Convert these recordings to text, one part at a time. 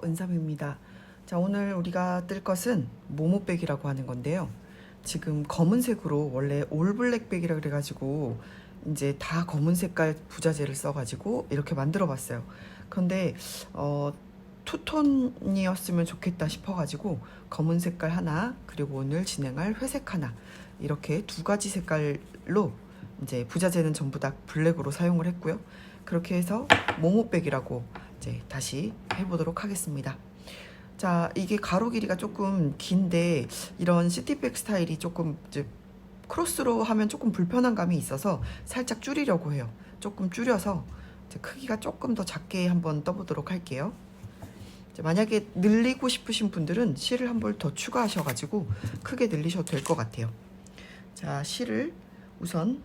은삼입니다. 자, 오늘 우리가 뜰 것은 모모백이라고 하는 건데요. 지금 검은색으로 원래 올블랙백이라 그래가지고 이제 다 검은 색깔 부자재를 써가지고 이렇게 만들어 봤어요. 그런데 투톤이었으면 좋겠다 싶어가지고 검은 색깔 하나, 그리고 오늘 진행할 회색 하나, 이렇게 두 가지 색깔로 이제 부자재는 전부 다 블랙으로 사용을 했고요. 그렇게 해서 모모백이라고 이제 다시 해보도록 하겠습니다. 자, 이게 가로 길이가 조금 긴데 이런 시티백 스타일이 조금 이제 크로스로 하면 조금 불편한 감이 있어서 살짝 줄이려고 해요. 조금 줄여서 이제 크기가 조금 더 작게 한번 떠보도록 할게요. 만약에 늘리고 싶으신 분들은 실을 한 볼 더 추가하셔가지고 크게 늘리셔도 될 것 같아요. 자, 실을 우선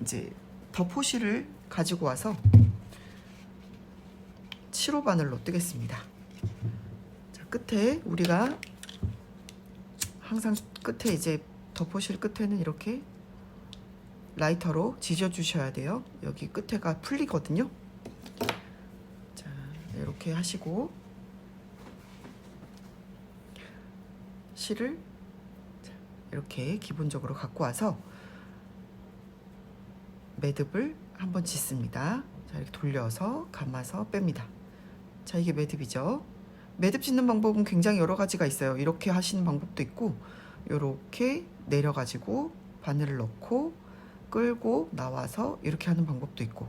이제 덮포실을 가지고 와서 7호 바늘로 뜨겠습니다. 자, 끝에 우리가 항상 끝에 이제 덮포실 끝에는 이렇게 라이터로 지져 주셔야 돼요. 여기 끝에가 풀리거든요. 자, 이렇게 하시고 실을 이렇게 기본적으로 갖고 와서 매듭을 한번 짓습니다. 자, 이렇게 돌려서 감아서 뺍니다. 자, 이게 매듭이죠. 매듭 짓는 방법은 굉장히 여러 가지가 있어요. 이렇게 하시는 방법도 있고, 이렇게 내려가지고 바늘을 넣고 끌고 나와서 이렇게 하는 방법도 있고,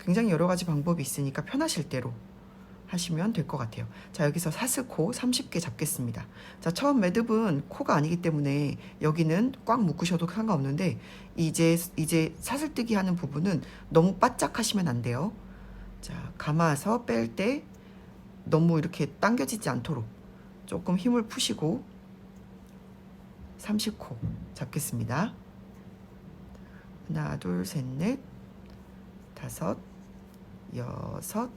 굉장히 여러 가지 방법이 있으니까 편하실 대로 하시면 될 것 같아요. 자, 여기서 사슬코 30개 잡겠습니다. 자, 처음 매듭은 코가 아니기 때문에 여기는 꽉 묶으셔도 상관없는데 이제 사슬뜨기 하는 부분은 너무 바짝 하시면 안 돼요. 자, 감아서 뺄 때 너무 이렇게 당겨지지 않도록 조금 힘을 푸시고 30코 잡겠습니다. 하나, 둘, 셋, 넷, 다섯, 여섯,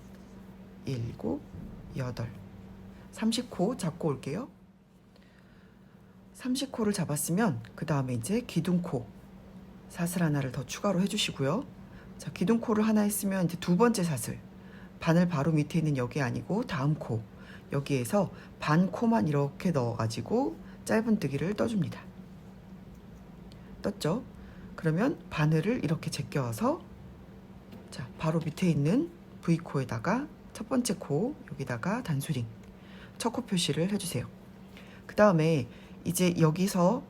일곱, 여덟, 30코 잡고 올게요. 30코를 잡았으면 그 다음에 이제 기둥코 사슬 하나를 더 추가로 해주시고요. 자, 기둥코를 하나 했으면 이제 두 번째 사슬, 바늘 바로 밑에 있는 여기 아니고 다음 코, 여기에서 반 코만 이렇게 넣어가지고 짧은뜨기를 떠줍니다. 떴죠? 그러면 바늘을 이렇게 제껴서 자, 바로 밑에 있는 V코에다가 첫 번째 코 여기다가 단수링 첫 코 표시를 해주세요. 그 다음에 이제 여기서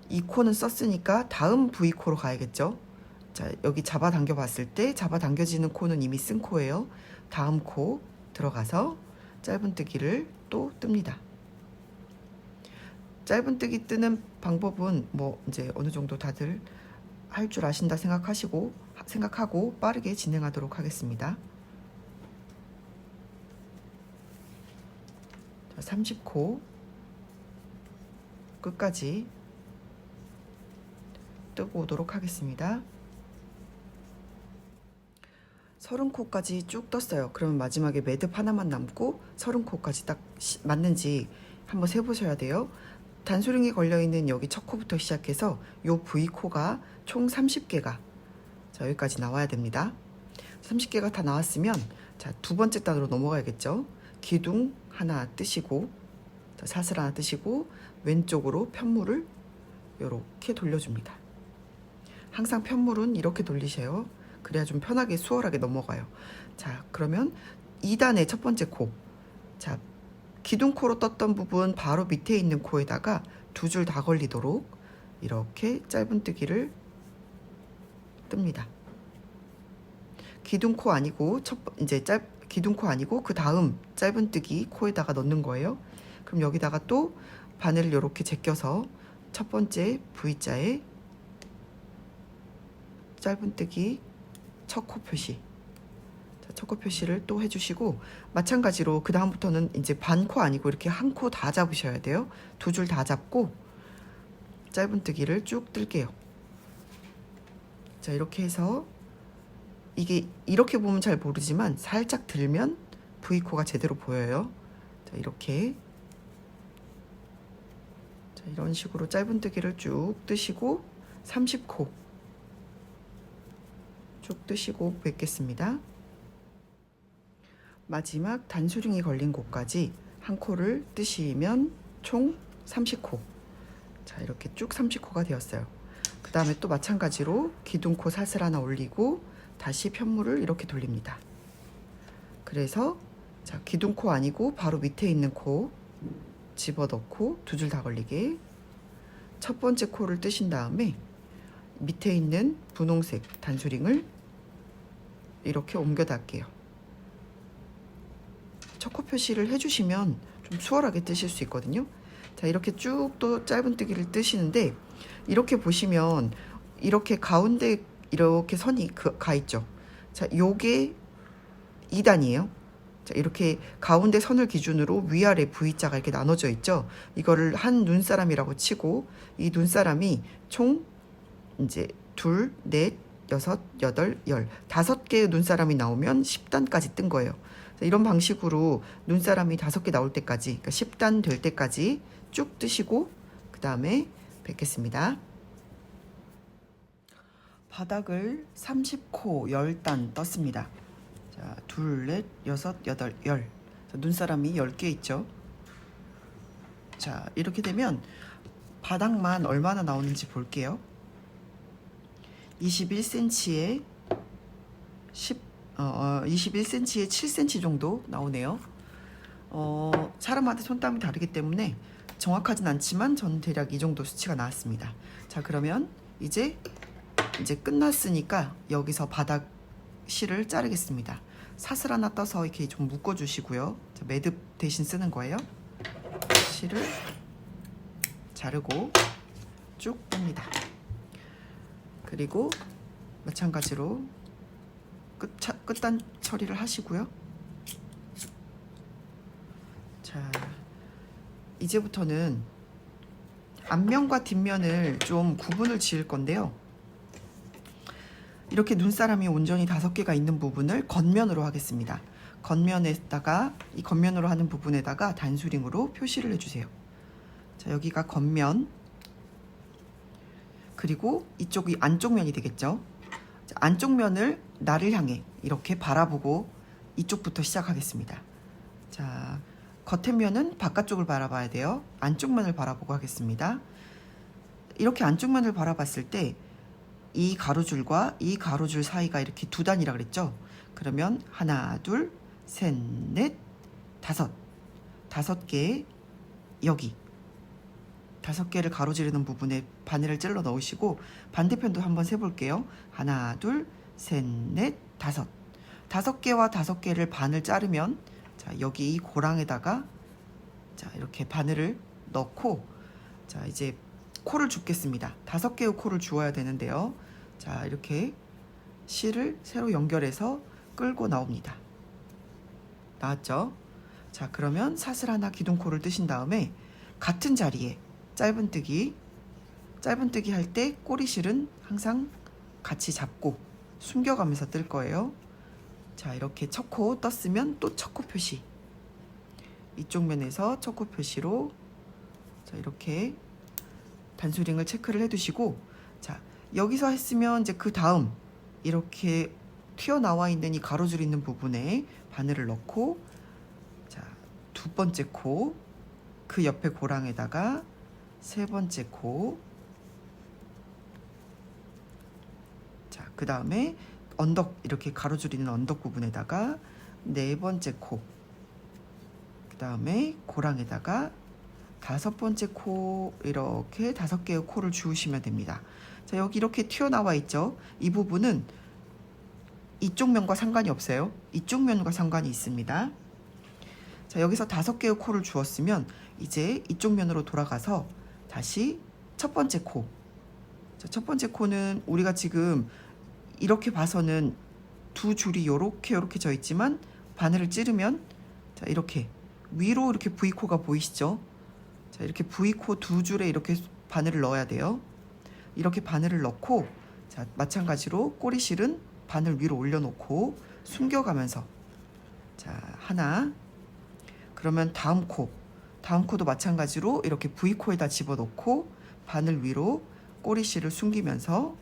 이 코는 썼으니까 다음 V코로 가야겠죠. 자, 여기 잡아당겨 봤을 때 잡아당겨지는 코는 이미 쓴 코예요. 다음 코 들어가서 짧은뜨기를 또 뜹니다. 짧은뜨기 뜨는 방법은 뭐 이제 어느 정도 다들 할 줄 아신다 생각하고 빠르게 진행하도록 하겠습니다. 30코 끝까지 뜨고 오도록 하겠습니다. 30코까지 쭉 떴어요. 그러면 마지막에 매듭 하나만 남고 30코까지 딱 맞는지 한번 세보셔야 돼요. 단수링이 걸려있는 여기 첫 코부터 시작해서 요 V코가 총 30개가 자, 여기까지 나와야 됩니다. 30개가 다 나왔으면 자, 두 번째 단으로 넘어가야겠죠. 기둥 하나 뜨시고 자, 사슬 하나 뜨시고 왼쪽으로 편물을 이렇게 돌려줍니다. 항상 편물은 이렇게 돌리세요. 그래야 좀 편하게 수월하게 넘어가요. 자, 그러면 2단의 첫 번째 코, 자, 기둥코로 떴던 부분 바로 밑에 있는 코에다가 두 줄 다 걸리도록 이렇게 짧은뜨기를 뜹니다. 기둥코 아니고 기둥코 아니고 그 다음 짧은뜨기 코에다가 넣는 거예요. 그럼 여기다가 또 바늘을 이렇게 제껴서 첫 번째 V자에 짧은뜨기 첫 코 표시, 첫 코 표시를 또 해주시고 마찬가지로 그 다음부터는 이제 반코 아니고 이렇게 한 코 다 잡으셔야 돼요. 두 줄 다 잡고 짧은뜨기를 쭉 뜰게요. 자, 이렇게 해서 이게 이렇게 보면 잘 모르지만 살짝 들면 V코가 제대로 보여요. 자, 이렇게 자, 이런 식으로 짧은뜨기를 쭉 뜨시고 30코 쭉 뜨시고 뵙겠습니다. 마지막 단수링이 걸린 곳까지 한 코를 뜨시면 총 30코. 자, 이렇게 쭉 30코가 되었어요. 그 다음에 또 마찬가지로 기둥코 사슬 하나 올리고 다시 편물을 이렇게 돌립니다. 그래서 자, 기둥코 아니고 바로 밑에 있는 코 집어넣고 두 줄 다 걸리게 첫 번째 코를 뜨신 다음에 밑에 있는 분홍색 단수링을 이렇게 옮겨 닿게요. 첫 코 표시를 해주시면 좀 수월하게 뜨실 수 있거든요. 자, 이렇게 쭉 또 짧은뜨기를 뜨시는데 이렇게 보시면 이렇게 가운데 이렇게 선이 가 있죠. 자, 요게 2단이에요. 자, 이렇게 가운데 선을 기준으로 위아래 V자가 이렇게 나눠져 있죠. 이거를 한 눈사람이라고 치고 이 눈사람이 총 이제 둘, 넷, 여섯, 여덟, 열 5개의 눈사람이 나오면 10단까지 뜬 거예요. 이런 방식으로 눈사람이 5개 나올 때까지, 그러니까 10단 될 때까지 쭉 뜨시고 그 다음에 뵙겠습니다. 바닥을 30코 10단 떴습니다. 자, 둘, 넷, 여섯, 여덟, 열. 눈사람이 10개 있죠. 자, 이렇게 되면 바닥만 얼마나 나오는지 볼게요. 21cm에 21cm에 7cm 정도 나오네요. 사람마다 손땀이 다르기 때문에 정확하진 않지만 저는 대략 이 정도 수치가 나왔습니다. 자, 그러면 이제 끝났으니까 여기서 바닥 실을 자르겠습니다. 사슬 하나 떠서 이렇게 좀 묶어 주시고요. 매듭 대신 쓰는 거예요. 실을 자르고 쭉 뺍니다. 그리고 마찬가지로 끝단 처리를 하시고요. 자, 이제부터는 앞면과 뒷면을 좀 구분을 지을 건데요. 이렇게 눈사람이 온전히 5개가 있는 부분을 겉면으로 하겠습니다. 겉면에다가 이 겉면으로 하는 부분에다가 단수링으로 표시를 해주세요. 자, 여기가 겉면, 그리고 이쪽이 안쪽 면이 되겠죠. 자, 안쪽 면을 나를 향해 이렇게 바라보고 이쪽부터 시작하겠습니다. 자, 겉에 면은 바깥쪽을 바라봐야 돼요. 안쪽 면을 바라보고 하겠습니다. 이렇게 안쪽 면을 바라봤을 때 이 가로줄과 이 가로줄 사이가 이렇게 2단이라 그랬죠. 그러면 하나, 둘, 셋, 넷, 5개 여기 5개를 가로지르는 부분에 바늘을 찔러 넣으시고 반대편도 한번 세볼게요. 하나, 둘, 셋, 넷, 5개와 5개를 반을 자르면 자, 여기 이 고랑에다가 자, 이렇게 바늘을 넣고 자, 이제 코를 줍겠습니다. 5개의 코를 주어야 되는데요. 자, 이렇게 실을 새로 연결해서 끌고 나옵니다. 나왔죠? 자, 그러면 사슬 하나 기둥코를 뜨신 다음에 같은 자리에 짧은뜨기 할 때 꼬리실은 항상 같이 잡고 숨겨가면서 뜰 거예요. 자, 이렇게 첫 코 떴으면 또 첫 코 표시, 이쪽 면에서 첫 코 표시로 자, 이렇게 단수링을 체크를 해두시고 자, 여기서 했으면 이제 그 다음 이렇게 튀어나와 있는 이 가로줄 있는 부분에 바늘을 넣고 자, 2번째 코, 그 옆에 고랑에다가 3번째 코, 자, 그 다음에 언덕 이렇게 가로줄 있는 언덕 부분에다가 4번째 코, 그 다음에 고랑에다가 5번째 코, 이렇게 5개의 코를 주우시면 됩니다. 자, 여기 이렇게 튀어나와 있죠. 이 부분은 이쪽 면과 상관이 없어요. 이쪽 면과 상관이 있습니다. 자, 여기서 5개의 코를 주었으면 이제 이쪽 면으로 돌아가서 다시 첫 번째 코. 자, 첫 번째 코는 우리가 지금 이렇게 봐서는 두 줄이 요렇게 져 있지만 바늘을 찌르면 자, 이렇게 위로 이렇게 V코가 보이시죠? 자, 이렇게 V코 2줄에 이렇게 바늘을 넣어야 돼요. 이렇게 바늘을 넣고 자, 마찬가지로 꼬리실은 바늘 위로 올려놓고 숨겨가면서 자, 하나, 그러면 다음 코도 마찬가지로 이렇게 V코에다 집어넣고 바늘 위로 꼬리실을 숨기면서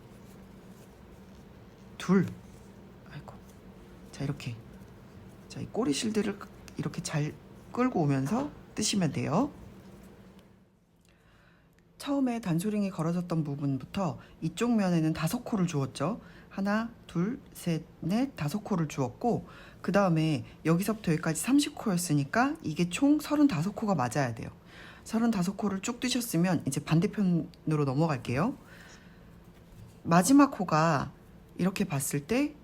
둘, 아이고, 자, 이렇게 자, 이 꼬리 실들을 이렇게 잘 끌고 오면서 뜨시면 돼요. 처음에 단소링이 걸어졌던 부분부터 이쪽 면에는 5코를 주었죠. 하나, 둘, 셋, 넷, 5코를 주었고, 그 다음에 여기서부터 여기까지 30코였으니까 이게 총 35코가 맞아야 돼요. 35코를 쭉 뜨셨으면 이제 반대편으로 넘어갈게요. 마지막 코가 이렇게 봤을 때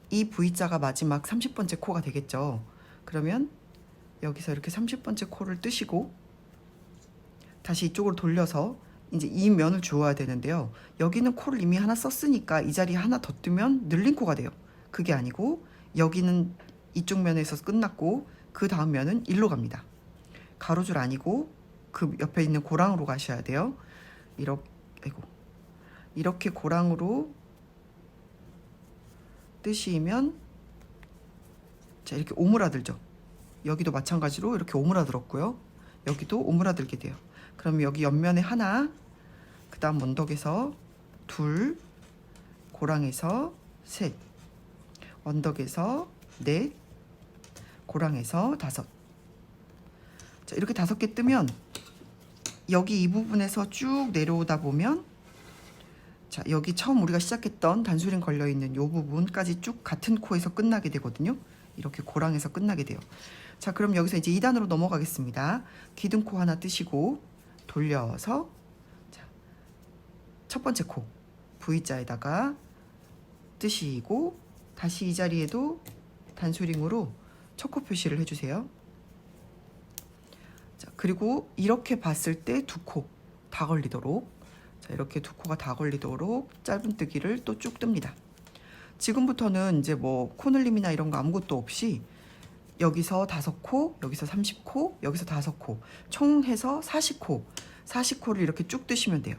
이 V자가 마지막 30번째 코가 되겠죠. 그러면 여기서 이렇게 30번째 코를 뜨시고 다시 이쪽으로 돌려서 이제 이 면을 주어야 되는데요. 여기는 코를 이미 하나 썼으니까 이 자리에 하나 더 뜨면 늘린 코가 돼요. 그게 아니고 여기는 이쪽 면에서 끝났고 그 다음 면은 일로 갑니다. 가로줄 아니고 그 옆에 있는 고랑으로 가셔야 돼요. 이렇게 고랑으로 뜨시면 자, 이렇게 오므라들죠. 여기도 마찬가지로 이렇게 오므라들었고요. 여기도 오므라들게 돼요. 그럼 여기 옆면에 하나, 그 다음 언덕에서 둘, 고랑에서 셋, 언덕에서 넷, 고랑에서 5. 자, 이렇게 5개 뜨면 여기 이 부분에서 쭉 내려오다 보면 자, 여기 처음 우리가 시작했던 단수링 걸려있는 이 부분까지 쭉 같은 코에서 끝나게 되거든요. 이렇게 고랑에서 끝나게 돼요. 자, 그럼 여기서 이제 2단으로 넘어가겠습니다. 기둥코 하나 뜨시고 돌려서 자, 첫 번째 코 V자에다가 뜨시고 다시 이 자리에도 단수링으로 첫 코 표시를 해주세요. 자, 그리고 이렇게 봤을 때 2코 다 걸리도록 자, 이렇게 2코가 다 걸리도록 짧은뜨기를 또 쭉 뜹니다. 지금부터는 이제 뭐 코늘림이나 이런 거 아무것도 없이 여기서 5코, 여기서 30코, 여기서 5코, 총 해서 40코를 이렇게 쭉 뜨시면 돼요.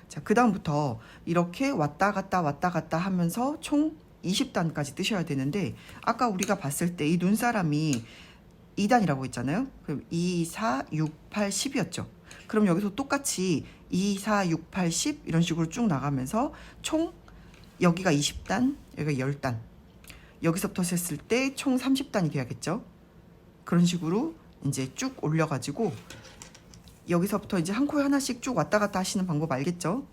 자, 그 다음부터 이렇게 왔다 갔다 하면서 총 20단까지 뜨셔야 되는데 아까 우리가 봤을 때 이 눈사람이 2단이라고 했잖아요. 그럼 2, 4, 6, 8, 10이었죠. 그럼 여기서 똑같이 2, 4, 6, 8, 10 이런 식으로 쭉 나가면서 총 여기가 20단, 여기가 10단. 여기서부터 셌을 때 총 30단이 돼야겠죠. 그런 식으로 이제 쭉 올려가지고 여기서부터 이제 한 코에 하나씩 쭉 왔다 갔다 하시는 방법 알겠죠?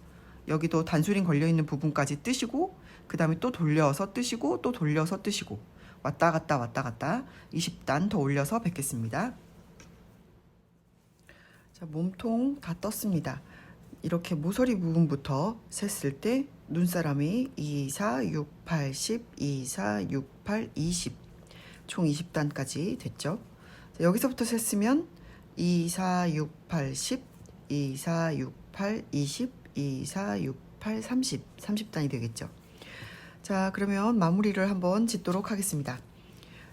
여기도 단수링 걸려있는 부분까지 뜨시고 그 다음에 또 돌려서 뜨시고 또 돌려서 뜨시고 왔다 갔다 20단 더 올려서 뵙겠습니다. 자, 몸통 다 떴습니다. 이렇게 모서리 부분부터 셌을 때 눈사람이 2, 4, 6, 8, 10, 2, 4, 6, 8, 20 총 20단까지 됐죠. 자, 여기서부터 셌으면 2, 4, 6, 8, 10, 2, 4, 6, 8, 20, 2, 4, 6, 8, 30단이 되겠죠. 자, 그러면 마무리를 한번 짓도록 하겠습니다.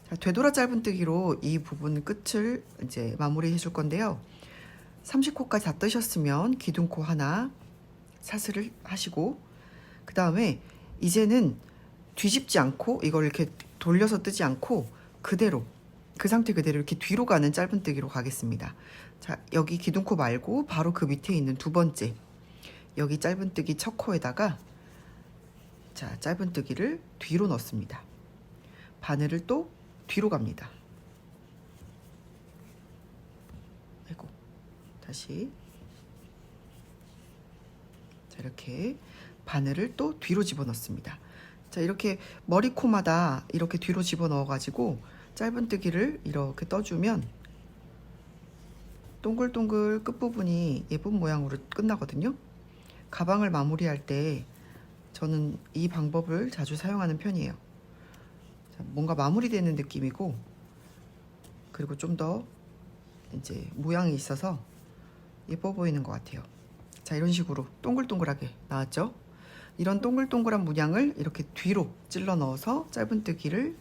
자, 되돌아 짧은뜨기로 이 부분 끝을 이제 마무리 해줄 건데요. 30코까지 다 뜨셨으면 기둥코 하나 사슬을 하시고 그 다음에 이제는 뒤집지 않고 이걸 이렇게 돌려서 뜨지 않고 그대로 그 상태 그대로 이렇게 뒤로 가는 짧은뜨기로 가겠습니다. 자, 여기 기둥코 말고 바로 그 밑에 있는 두 번째 여기 짧은뜨기 첫 코에다가 자, 짧은뜨기를 뒤로 넣습니다. 바늘을 또 뒤로 갑니다. 아이고, 다시 자, 이렇게 바늘을 또 뒤로 집어넣습니다. 자, 이렇게 머리코마다 이렇게 뒤로 집어넣어 가지고 짧은뜨기를 이렇게 떠주면 동글동글 끝부분이 예쁜 모양으로 끝나거든요. 가방을 마무리할 때 저는 이 방법을 자주 사용하는 편이에요. 자, 뭔가 마무리되는 느낌이고 그리고 좀 더 이제 모양이 있어서 예뻐 보이는 것 같아요. 자, 이런 식으로 동글동글하게 나왔죠. 이런 동글동글한 문양을 이렇게 뒤로 찔러 넣어서 짧은뜨기를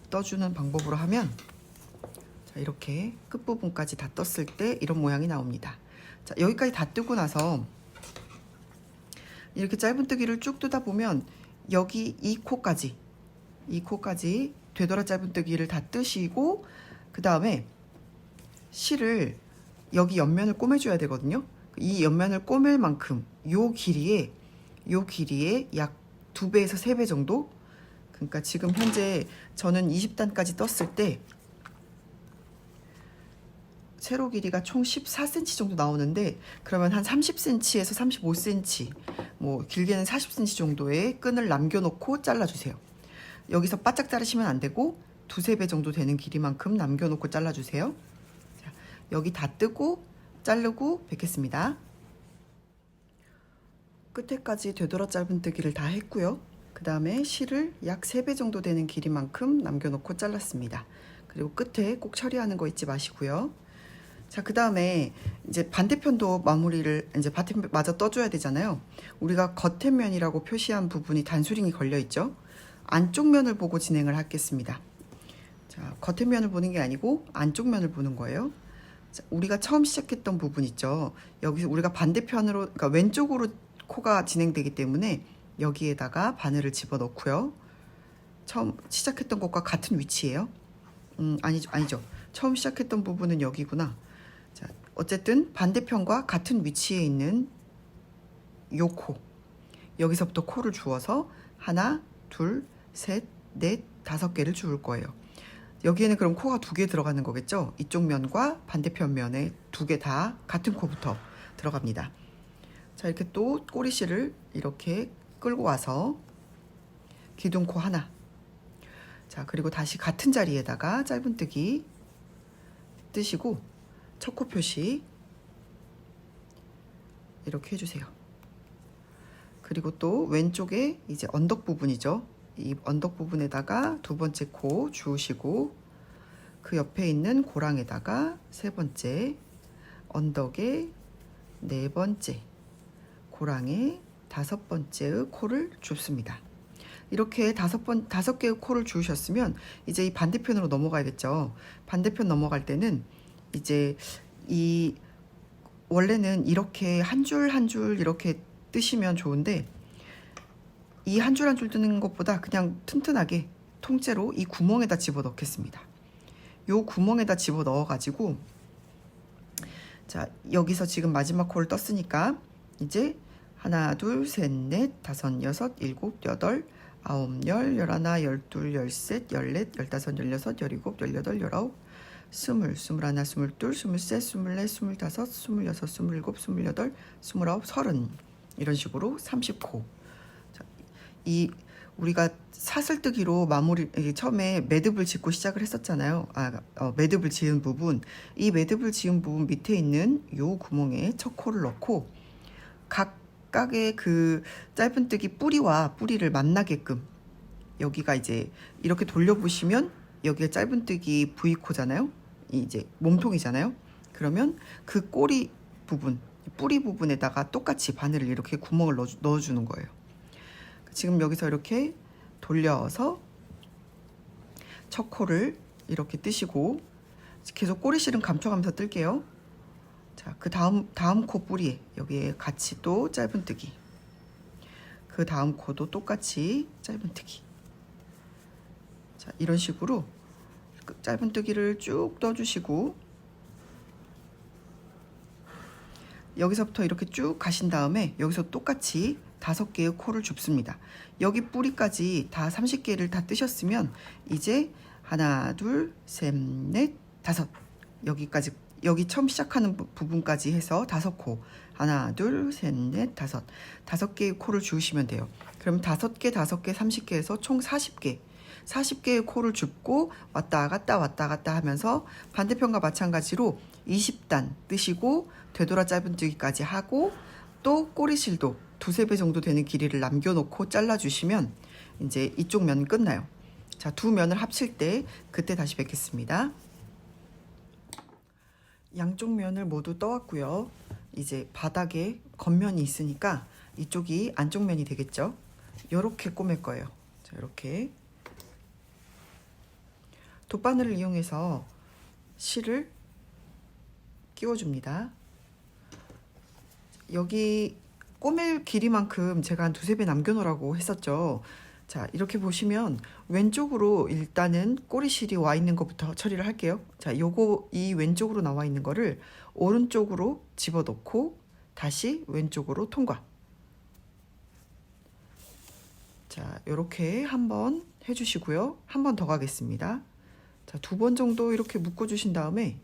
떠주는 방법으로 하면 자, 이렇게 끝부분까지 다 떴을 때 이런 모양이 나옵니다. 자, 여기까지 다 뜨고 나서 이렇게 짧은뜨기를 쭉 뜨다 보면 여기 이 코까지 되돌아 짧은뜨기를 다 뜨시고 그 다음에 실을 여기 옆면을 꼬매줘야 되거든요. 이 옆면을 꼬맬 만큼 요 길이에 약 2배에서 3배 정도 그러니까 지금 현재 저는 20단까지 떴을 때 세로 길이가 총 14cm 정도 나오는데, 그러면 한 30cm에서 35cm, 뭐 길게는 40cm 정도의 끈을 남겨놓고 잘라주세요. 여기서 바짝 자르시면 안 되고 두세 배 정도 되는 길이만큼 남겨놓고 잘라주세요. 자, 여기 다 뜨고 자르고 뵙겠습니다. 끝에까지 되돌아 짧은뜨기를 다 했고요. 그 다음에 실을 약 3배 정도 되는 길이만큼 남겨놓고 잘랐습니다. 그리고 끝에 꼭 처리하는 거 잊지 마시고요. 자, 그 다음에 이제 반대편도 마무리를 이제 반대편 마저 떠줘야 되잖아요. 우리가 겉에면이라고 표시한 부분이 단수링이 걸려 있죠. 안쪽 면을 보고 진행을 하겠습니다. 자, 겉에면을 보는 게 아니고 안쪽 면을 보는 거예요. 자, 우리가 처음 시작했던 부분 있죠. 여기서 우리가 반대편으로, 그러니까 왼쪽으로 코가 진행되기 때문에 여기에다가 바늘을 집어 넣고요. 처음 시작했던 것과 같은 위치예요. 아니죠. 처음 시작했던 부분은 여기구나. 자, 어쨌든 반대편과 같은 위치에 있는 요 코, 여기서부터 코를 주어서 하나, 둘, 셋, 넷, 5개를 주울 거예요. 여기에는 그럼 코가 2개 들어가는 거겠죠. 이쪽 면과 반대편 면에 2개 다 같은 코부터 들어갑니다. 자, 이렇게 또 꼬리실을 이렇게 끌고 와서 기둥코 하나, 자, 그리고 다시 같은 자리에다가 짧은뜨기 뜨시고 첫 코 표시 이렇게 해주세요. 그리고 또 왼쪽에 이제 언덕 부분이죠. 이 언덕 부분에다가 2번째 코 주우시고 그 옆에 있는 고랑에다가 3번째, 언덕에 4번째, 고랑에 5번째의 코를 줍습니다. 이렇게 5개의 코를 주우셨으면 이제 이 반대편으로 넘어가야겠죠. 반대편 넘어갈 때는 이제 이 원래는 이렇게 한 줄 한 줄 이렇게 뜨시면 좋은데, 이 한 줄 한 줄 뜨는 것보다 그냥 튼튼하게 통째로 이 구멍에다 집어 넣겠습니다. 요 구멍에다 집어 넣어 가지고, 자, 여기서 지금 마지막 코를 떴으니까 이제 하나, 둘, 셋, 넷, 다섯, 여섯, 일곱, 여덟, 아홉, 열, 열하나, 열둘, 열셋, 열넷, 열다섯, 열여섯, 열일곱, 열여덟, 열아홉, 스물, 스물하나, 스물둘, 스물셋, 스물넷, 스물다섯, 스물여섯, 스물일곱, 스물여덟, 스물아홉, 서른, 이런 식으로 30코. 자, 이 우리가 사슬뜨기로 마무리, 처음에 매듭을 짓고 시작을 했었잖아요. 매듭을 지은 부분, 이 매듭을 지은 부분 밑에 있는 요 구멍에 첫 코를 넣고 각각의 그 짧은뜨기 뿌리와 뿌리를 만나게끔, 여기가 이제 이렇게 돌려보시면 여기가 짧은뜨기 V코잖아요. 이제 몸통이잖아요. 그러면 그 꼬리 부분, 뿌리 부분에다가 똑같이 바늘을 이렇게 구멍을 넣어주는 거예요. 지금 여기서 이렇게 돌려서 첫 코를 이렇게 뜨시고 계속 꼬리실은 감춰가면서 뜰게요. 자, 그 다음 코 뿌리에 여기에 같이 또 짧은뜨기, 그 다음 코도 똑같이 짧은뜨기. 자, 이런 식으로 짧은뜨기를 쭉 떠주시고 여기서부터 이렇게 쭉 가신 다음에 여기서 똑같이 5개의 코를 줍습니다. 여기 뿌리까지 다 30개를 다 뜨셨으면 이제 하나, 둘, 셋, 넷, 5, 여기까지, 여기 처음 시작하는 부분까지 해서 5코, 하나, 둘, 셋, 넷, 5개의 코를 주우시면 돼요. 그럼 5개, 5개, 30개 해서 총 40개의 코를 줍고 왔다 갔다 하면서 반대편과 마찬가지로 20단 뜨시고 되돌아 짧은뜨기까지 하고 또 꼬리실도 2~3배 정도 되는 길이를 남겨놓고 잘라주시면 이제 이쪽 면 끝나요. 자, 두 면을 합칠 때 그때 다시 뵙겠습니다. 양쪽 면을 모두 떠왔고요. 이제 바닥에 겉면이 있으니까 이쪽이 안쪽 면이 되겠죠. 이렇게 꼬맬 거예요. 자, 이렇게 돗바늘을 이용해서 실을 끼워줍니다. 여기 꼬맬 길이만큼 제가 한 2~3배 남겨놓으라고 했었죠. 자, 이렇게 보시면 왼쪽으로 일단은 꼬리실이 와 있는 것부터 처리를 할게요. 자, 요거 이 왼쪽으로 나와 있는 거를 오른쪽으로 집어넣고 다시 왼쪽으로 통과. 자, 요렇게 한번 해주시고요. 한 번 더 가겠습니다. 자, 2번 정도 이렇게 묶어주신 다음에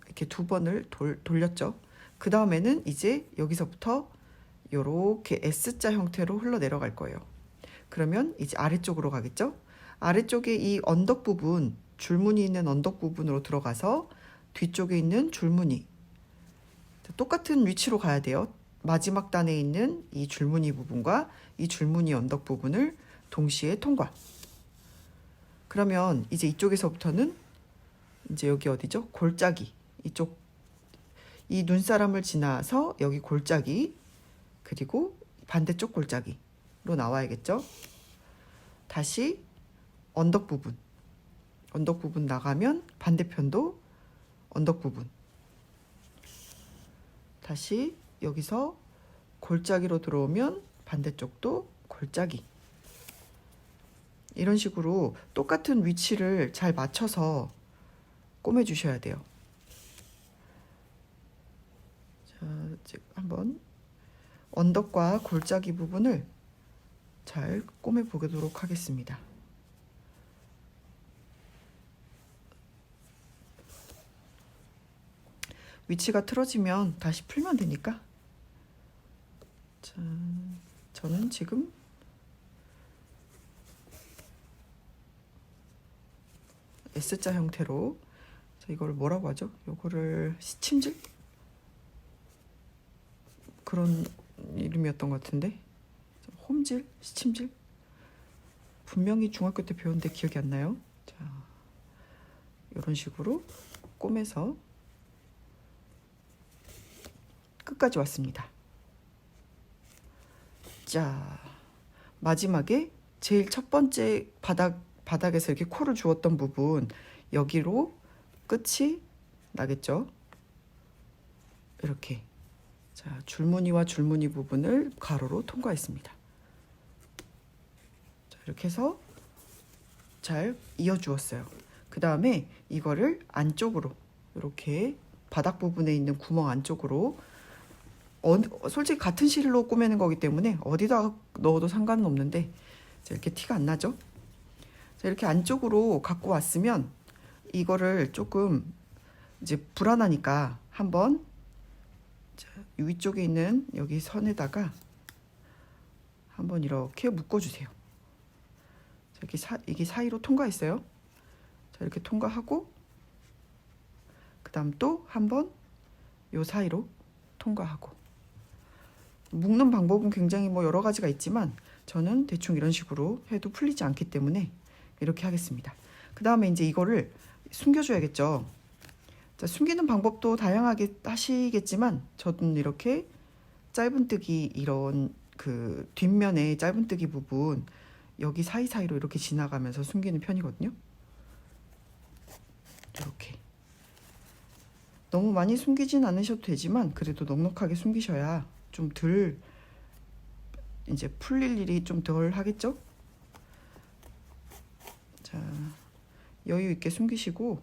이렇게 2번을 돌렸죠. 그 다음에는 이제 여기서부터 이렇게 S자 형태로 흘러 내려갈 거예요. 그러면 이제 아래쪽으로 가겠죠. 아래쪽에 이 언덕 부분, 줄무늬 있는 언덕 부분으로 들어가서 뒤쪽에 있는 줄무늬, 똑같은 위치로 가야 돼요. 마지막 단에 있는 이 줄무늬 부분과 이 줄무늬 언덕 부분을 동시에 통과. 그러면 이제 이쪽에서부터는 이제 여기 어디죠? 골짜기. 이쪽 이 눈사람을 지나서 여기 골짜기, 그리고 반대쪽 골짜기로 나와야겠죠. 다시 언덕 부분 나가면 반대편도 언덕 부분, 다시 여기서 골짜기로 들어오면 반대쪽도 골짜기. 이런 식으로 똑같은 위치를 잘 맞춰서 꼬매 주셔야 돼요. 자, 지금 한번 언덕과 골짜기 부분을 잘 꼬매 보도록 하겠습니다. 위치가 틀어지면 다시 풀면 되니까. 자, 저는 지금 S자 형태로, 자, 이걸 뭐라고 하죠? 요거를 시침질? 그런 이름이었던 것 같은데, 홈질? 시침질? 분명히 중학교 때 배웠는데 기억이 안 나요. 자, 이런 식으로 꼬매서 끝까지 왔습니다. 자, 마지막에 제일 첫 번째 바닥에서 이렇게 코를 주었던 부분, 여기로 끝이 나겠죠. 이렇게. 자, 줄무늬와 줄무늬 부분을 가로로 통과했습니다. 자, 이렇게 해서 잘 이어 주었어요. 그 다음에 이거를 안쪽으로, 이렇게 바닥 부분에 있는 구멍 안쪽으로, 솔직히 같은 실로 꼬매는 거기 때문에 어디다 넣어도 상관은 없는데, 자, 이렇게 티가 안 나죠. 자, 이렇게 안쪽으로 갖고 왔으면 이거를 조금 이제 불안하니까 한번, 자, 위쪽에 있는 여기 선에다가 한번 이렇게 묶어주세요. 자, 이게 사이로 통과했어요. 자, 이렇게 통과하고, 그 다음 또 한번 요 사이로 통과하고. 묶는 방법은 굉장히 여러 가지가 있지만 저는 대충 이런 식으로 해도 풀리지 않기 때문에 이렇게 하겠습니다. 그 다음에 이제 이거를 숨겨줘야겠죠. 자, 숨기는 방법도 다양하게 하시겠지만 저는 이렇게 짧은뜨기, 이런 그 뒷면에 짧은뜨기 부분 여기 사이사이로 이렇게 지나가면서 숨기는 편이거든요. 이렇게 너무 많이 숨기진 않으셔도 되지만 그래도 넉넉하게 숨기셔야 좀 덜, 이제 풀릴 일이 좀 덜 하겠죠. 자, 여유 있게 숨기시고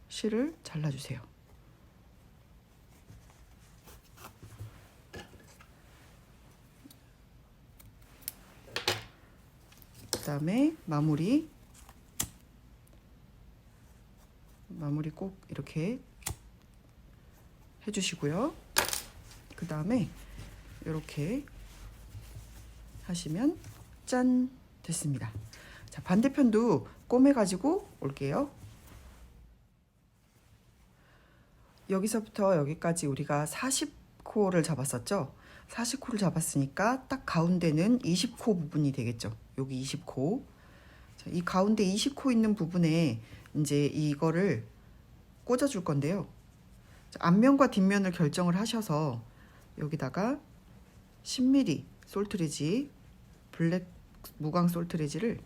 실을 잘라주세요. 그 다음에 마무리 꼭 이렇게 해주시고요. 그 다음에 이렇게 하시면 짠, 됐습니다. 자, 반대편도 꼬매 가지고 올게요. 여기서부터 여기까지 우리가 40코를 잡았었죠. 40코를 잡았으니까 딱 가운데는 20코 부분이 되겠죠. 여기 20코. 자, 이 가운데 20코 있는 부분에 이제 이거를 꽂아줄 건데요. 자, 앞면과 뒷면을 결정을 하셔서 여기다가 10mm 솔트레지, 블랙 무광 솔트레지를,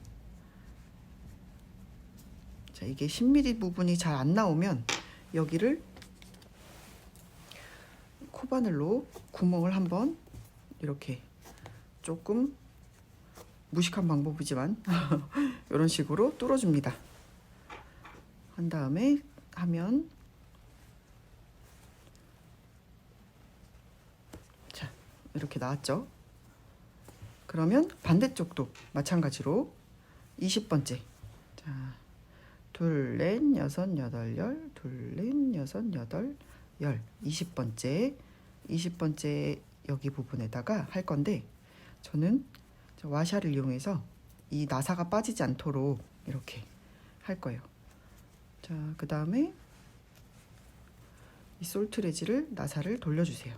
자, 이게 10mm 부분이 잘 안 나오면 여기를 코바늘로 구멍을 한번 이렇게, 조금 무식한 방법이지만 이런 식으로 뚫어줍니다. 한 다음에 하면, 자, 이렇게 나왔죠. 그러면 반대쪽도 마찬가지로 20번째. 자, 둘, 넷, 여섯, 여덟, 열. 둘, 넷, 여섯, 여덟, 열. 20번째 여기 부분에다가 할 건데, 저는 와샤를 이용해서 이 나사가 빠지지 않도록 이렇게 할 거예요. 자, 그 다음에 이 솔트레지를 나사를 돌려주세요.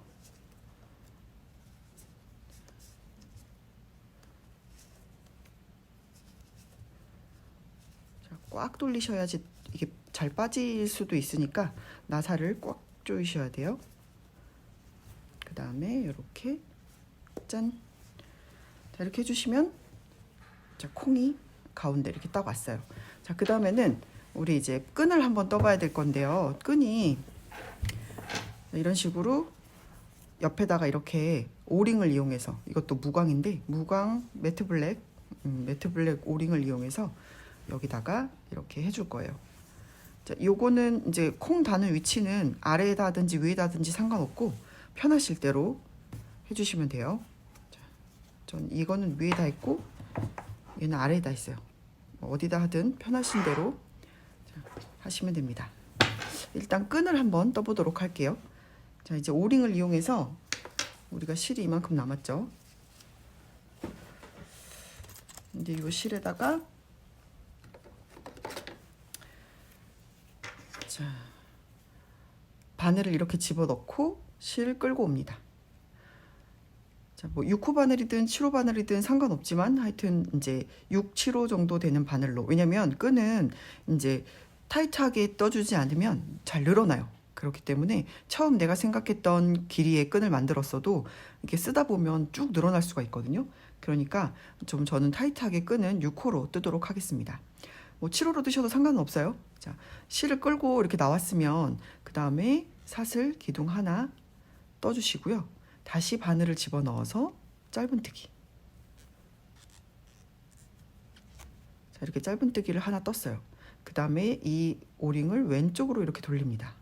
자, 꽉 돌리셔야지 이게 잘 빠질 수도 있으니까 나사를 꽉 조이셔야 돼요. 그 다음에 이렇게 짠. 자, 이렇게 해주시면 자, 콩이 가운데 이렇게 딱 왔어요. 자, 그 다음에는 우리 이제 끈을 한번 떠봐야 될 건데요. 끈이 이런 식으로 옆에다가 이렇게 오링을 이용해서, 이것도 무광인데 무광 매트 블랙 오링을 이용해서 여기다가 이렇게 해줄 거예요. 자, 요거는 이제 콩 다는 위치는 아래에다 하든지 위에다 하든지 상관없고 편하실 대로 해주시면 돼요. 자, 전 이거는 위에다 했고 얘는 아래에다 했어요. 어디다 하든 편하신 대로 하시면 됩니다. 일단 끈을 한번 떠보도록 할게요. 자, 이제 오링을 이용해서 우리가 실이 이만큼 남았죠. 이제 이 실에다가 자, 바늘을 이렇게 집어넣고 실을 끌고 옵니다. 자, 뭐 6호 바늘이든 7호 바늘이든 상관없지만 하여튼 이제 6, 7호 정도 되는 바늘로, 왜냐면 끈은 이제 타이트하게 떠주지 않으면 잘 늘어나요. 그렇기 때문에 처음 내가 생각했던 길이의 끈을 만들었어도 이렇게 쓰다 보면 쭉 늘어날 수가 있거든요. 그러니까 좀 저는 타이트하게 끈은 6호로 뜨도록 하겠습니다. 뭐 7호로 뜨셔도 상관은 없어요. 자, 실을 끌고 이렇게 나왔으면 그 다음에 사슬 기둥 하나 떠주시고요. 다시 바늘을 집어넣어서 짧은뜨기. 자, 이렇게 짧은뜨기를 하나 떴어요. 그 다음에 이 오링을 왼쪽으로 이렇게 돌립니다.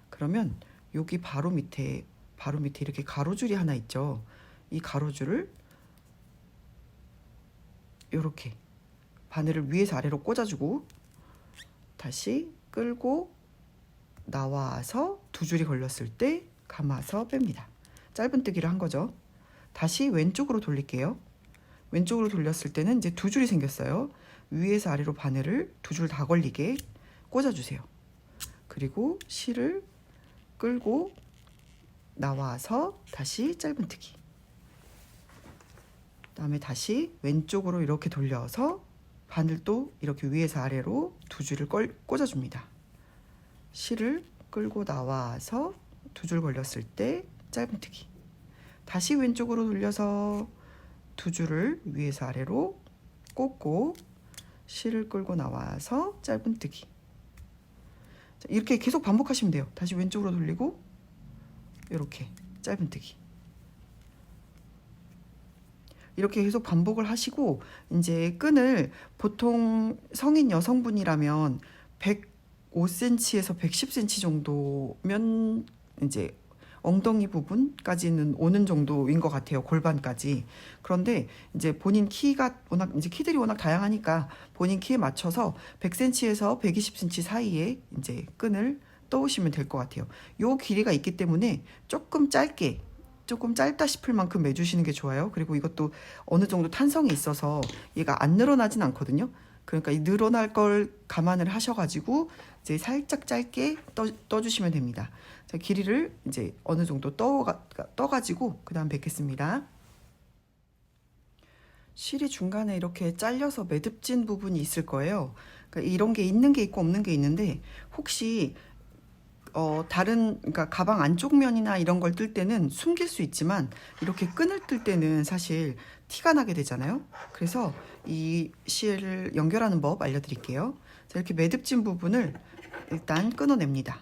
그러면 여기 바로 밑에 이렇게 가로줄이 하나 있죠. 이 가로줄을 이렇게 바늘을 위에서 아래로 꽂아주고 다시 끌고 나와서 두 줄이 걸렸을 때 감아서 뺍니다. 짧은뜨기를 한 거죠. 다시 왼쪽으로 돌릴게요. 왼쪽으로 돌렸을 때는 이제 두 줄이 생겼어요. 위에서 아래로 바늘을 두 줄 다 걸리게 꽂아주세요. 그리고 실을 끌고 나와서 다시 짧은뜨기. 그다음에 다시 왼쪽으로 이렇게 돌려서 바늘도 이렇게 위에서 아래로 두 줄을 꽂아줍니다. 실을 끌고 나와서 두 줄 걸렸을 때 짧은뜨기. 다시 왼쪽으로 돌려서 두 줄을 위에서 아래로 꽂고 실을 끌고 나와서 짧은뜨기. 이렇게 계속 반복하시면 돼요. 다시 왼쪽으로 돌리고 이렇게 짧은뜨기. 이렇게 계속 반복을 하시고 이제 끈을 보통 성인 여성분이라면 105cm에서 110cm 정도면 이제 엉덩이 부분까지는 오는 정도인 것 같아요. 골반까지. 그런데 이제 본인 키가 워낙 이제 키들이 워낙 다양하니까 본인 키에 맞춰서 100cm에서 120cm 사이에 이제 끈을 떠오시면 될 것 같아요. 요 길이가 있기 때문에 조금 짧다 싶을 만큼 매주시는 게 좋아요. 그리고 이것도 어느 정도 탄성이 있어서 얘가 안 늘어나진 않거든요. 그러니까 이 늘어날 걸 감안을 하셔가지고 이제 살짝 짧게 떠주시면 됩니다. 자, 길이를 이제 어느 정도 떠가지고 그 다음 뵙겠습니다. 실이 중간에 이렇게 잘려서 매듭진 부분이 있을 거예요. 그러니까 이런 게 있는 게 있고 없는 게 있는데 혹시 다른 그러니까 가방 안쪽 면이나 이런 걸 뜰 때는 숨길 수 있지만 이렇게 끈을 뜰 때는 사실 티가 나게 되잖아요. 그래서 이 실을 연결하는 법 알려드릴게요. 자, 이렇게 매듭진 부분을 일단 끊어냅니다.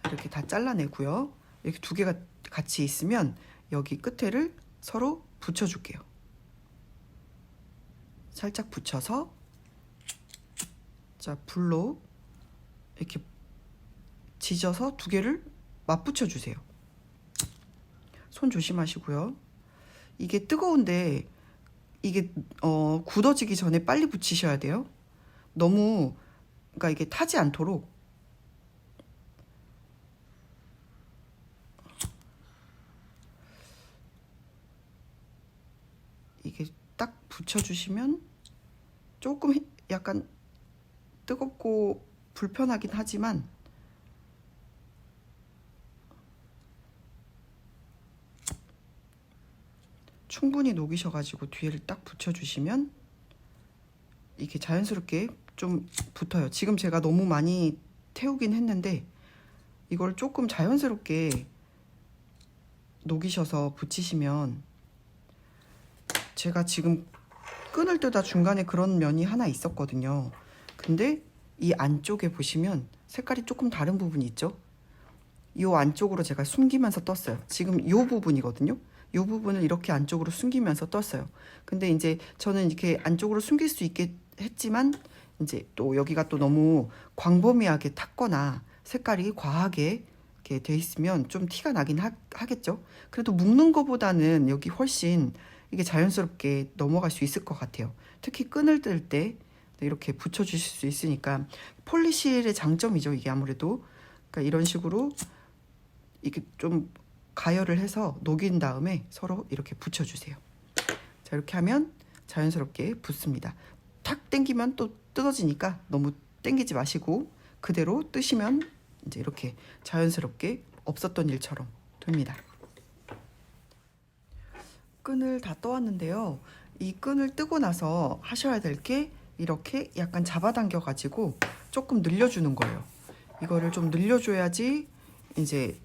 자, 이렇게 다 잘라내고요. 이렇게 두 개가 같이 있으면 여기 끝에를 서로 붙여줄게요. 살짝 붙여서 자, 불로 이렇게 지져서 두 개를 맞붙여 주세요. 손 조심하시고요. 이게 뜨거운데 이게 굳어지기 전에 빨리 붙이셔야 돼요. 너무 그러니까 이게 타지 않도록 이게 딱 붙여주시면 조금 약간 뜨겁고 불편하긴 하지만 충분히 녹이셔가지고 뒤에를 딱 붙여주시면 이게 자연스럽게 좀 붙어요. 지금 제가 너무 많이 태우긴 했는데 이걸 조금 자연스럽게 녹이셔서 붙이시면, 제가 지금 끈을 뜨다 중간에 그런 면이 하나 있었거든요. 근데 이 안쪽에 보시면 색깔이 조금 다른 부분이 있죠. 이 안쪽으로 제가 숨기면서 떴어요. 지금 이 부분이거든요. 이 부분을 이렇게 안쪽으로 숨기면서 떴어요. 근데 이제 저는 이렇게 안쪽으로 숨길 수 있게 했지만 이제 또 여기가 또 너무 광범위하게 탔거나 색깔이 과하게 이렇게 돼 있으면 좀 티가 나긴 하겠죠. 그래도 묶는 것보다는 여기 훨씬 이게 자연스럽게 넘어갈 수 있을 것 같아요. 특히 끈을 뜰 때 이렇게 붙여주실 수 있으니까 폴리실의 장점이죠. 이게 아무래도. 그러니까 이런 식으로 이렇게 좀 가열을 해서 녹인 다음에 서로 이렇게 붙여주세요. 자, 이렇게 하면 자연스럽게 붙습니다. 탁 당기면 또 뜯어지니까 너무 당기지 마시고 그대로 뜨시면 이제 이렇게 자연스럽게 없었던 일처럼 됩니다. 끈을 다 떠왔는데요. 이 끈을 뜨고 나서 하셔야 될 게 이렇게 약간 잡아당겨 가지고 조금 늘려주는 거예요. 이거를 좀 늘려줘야지 이제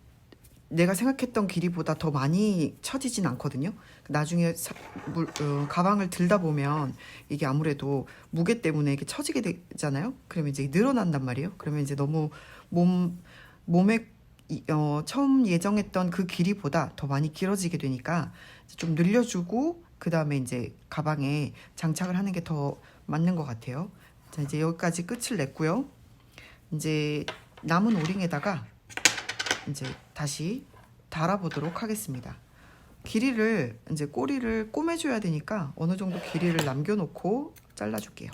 내가 생각했던 길이보다 더 많이 처지진 않거든요. 나중에 가방을 들다 보면 이게 아무래도 무게 때문에 이게 처지게 되잖아요. 그러면 이제 늘어난단 말이에요. 그러면 이제 너무 몸에 처음 예정했던 그 길이보다 더 많이 길어지게 되니까 좀 늘려주고 그 다음에 이제 가방에 장착을 하는 게 더 맞는 것 같아요. 자, 이제 여기까지 끝을 냈고요. 이제 남은 오링에다가 이제 다시 달아보도록 하겠습니다. 길이를 이제 꼬리를 꼬매줘야 되니까 어느 정도 길이를 남겨놓고 잘라줄게요.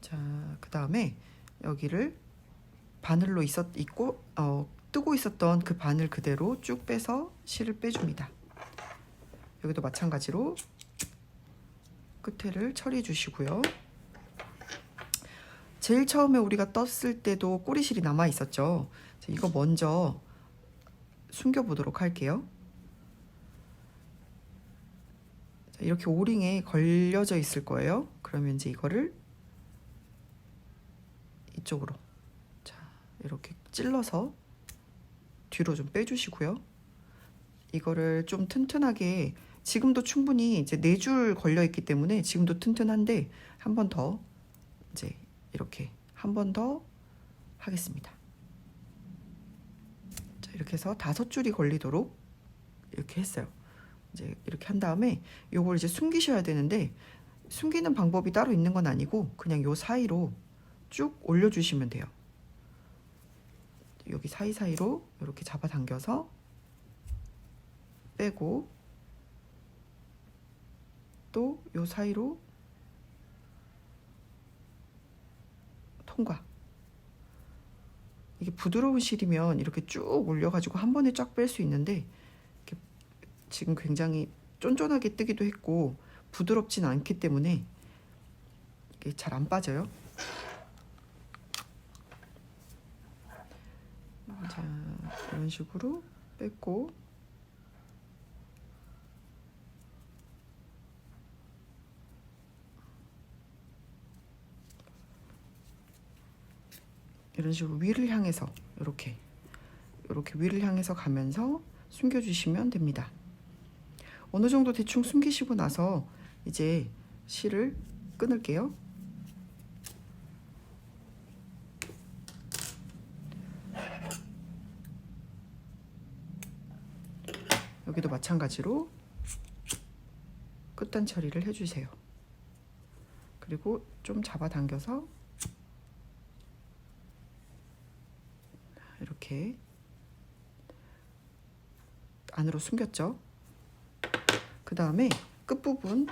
자, 그 다음에 여기를 바늘로 뜨고 있었던 그 바늘 그대로 쭉 빼서 실을 빼줍니다. 여기도 마찬가지로 끝에를 처리해 주시고요. 제일 처음에 우리가 떴을 때도 꼬리실이 남아 있었죠. 이거 먼저 숨겨 보도록 할게요. 자, 이렇게 오링에 걸려져 있을 거예요. 그러면 이제 이거를 이쪽으로 자, 이렇게 찔러서 뒤로 좀 빼주시고요. 이거를 좀 튼튼하게, 지금도 충분히 이제 4줄 걸려 있기 때문에 지금도 튼튼한데 한 번 더 이제 이렇게 한 번 더 하겠습니다. 자, 이렇게 해서 5줄이 걸리도록 이렇게 했어요. 이제 이렇게 한 다음에 요걸 이제 숨기셔야 되는데, 숨기는 방법이 따로 있는 건 아니고 그냥 요 사이로 쭉 올려주시면 돼요. 여기 사이사이로 이렇게 잡아당겨서 빼고 또 요 사이로 통과. 이게 부드러운 실이면 이렇게 쭉 올려가지고 한 번에 쫙 뺄 수 있는데 이렇게 지금 굉장히 쫀쫀하게 뜨기도 했고 부드럽진 않기 때문에 이게 잘 안 빠져요. 자, 이런 식으로 뺐고 이런 식으로 위를 향해서 이렇게 위를 향해서 가면서 숨겨주시면 됩니다. 어느 정도 대충 숨기시고 나서 이제 실을 끊을게요. 여기도 마찬가지로 끝단 처리를 해주세요. 그리고 좀 잡아당겨서 이렇게 안으로 숨겼죠. 그 다음에 끝부분,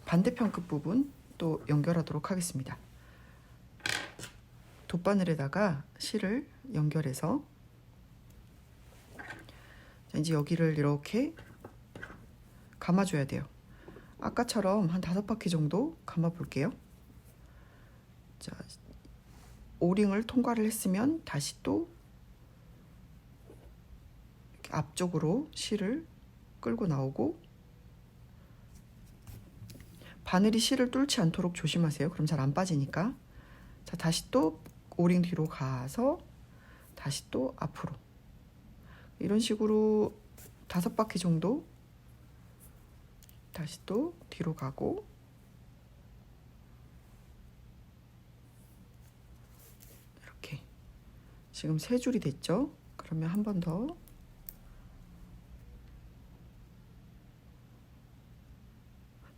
반대편 끝부분 또 연결하도록 하겠습니다. 돗바늘에다가 실을 연결해서 이제 여기를 이렇게 감아줘야 돼요. 아까처럼 한 5바퀴 정도 감아 볼게요. 자, 오링을 통과를 했으면 다시 또 이렇게 앞쪽으로 실을 끌고 나오고, 바늘이 실을 뚫지 않도록 조심하세요. 그럼 잘 안 빠지니까. 자, 다시 또 오링 뒤로 가서 다시 또 앞으로, 이런 식으로 5바퀴 정도 다시 또 뒤로 가고, 이렇게 지금 3줄이 됐죠. 그러면 한 번 더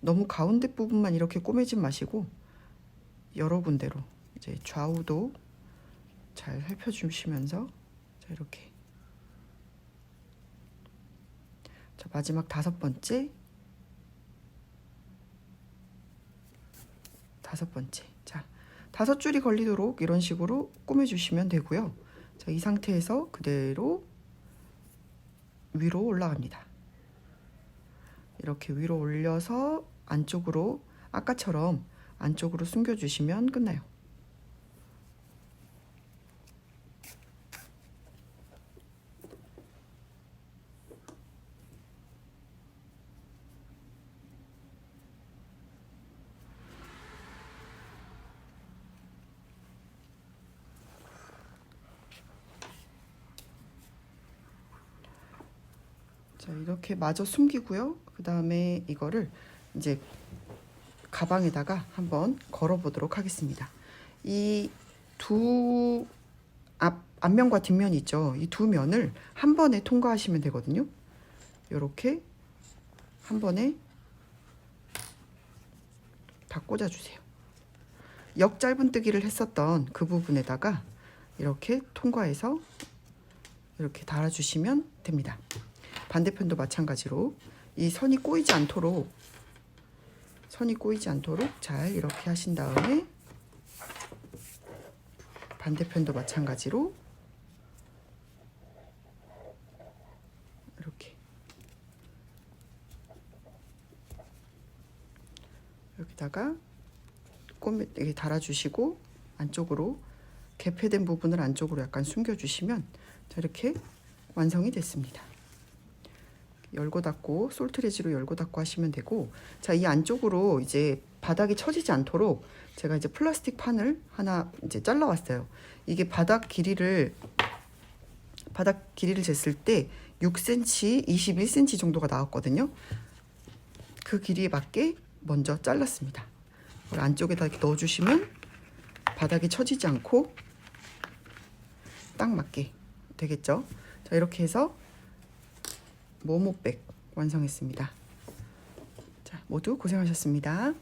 너무 가운데 부분만 이렇게 꼬매지 마시고 여러 군데로 이제 좌우도 잘 살펴주시면서, 자, 이렇게. 자, 마지막 5번째, 5번째. 자, 5줄이 걸리도록 이런 식으로 꼬매주시면 되고요. 자, 이 상태에서 그대로 위로 올라갑니다. 이렇게 위로 올려서 안쪽으로, 아까처럼 안쪽으로 숨겨주시면 끝나요. 자, 이렇게 마저 숨기고요. 그 다음에 이거를 이제 가방에다가 한번 걸어 보도록 하겠습니다. 이 두 앞면과 뒷면이 있죠. 이 두 면을 한 번에 통과하시면 되거든요. 이렇게 한 번에 다 꽂아주세요. 역 짧은뜨기를 했었던 그 부분에다가 이렇게 통과해서 이렇게 달아주시면 됩니다. 반대편도 마찬가지로 이 선이 꼬이지 않도록 잘 이렇게 하신 다음에, 반대편도 마찬가지로 이렇게 여기다가 이렇게 달아주시고, 안쪽으로 개폐된 부분을 안쪽으로 약간 숨겨주시면, 자, 이렇게 완성이 됐습니다. 열고 닫고, 솔트레지로 열고 닫고 하시면 되고, 자, 이 안쪽으로 이제 바닥이 처지지 않도록 제가 이제 플라스틱 판을 하나 이제 잘라왔어요. 이게 바닥 길이를 쟀을 때 6cm, 21cm 정도가 나왔거든요. 그 길이에 맞게 먼저 잘랐습니다. 안쪽에다 이렇게 넣어주시면 바닥이 처지지 않고 딱 맞게 되겠죠. 자, 이렇게 해서 모모백 완성했습니다. 자, 모두 고생하셨습니다.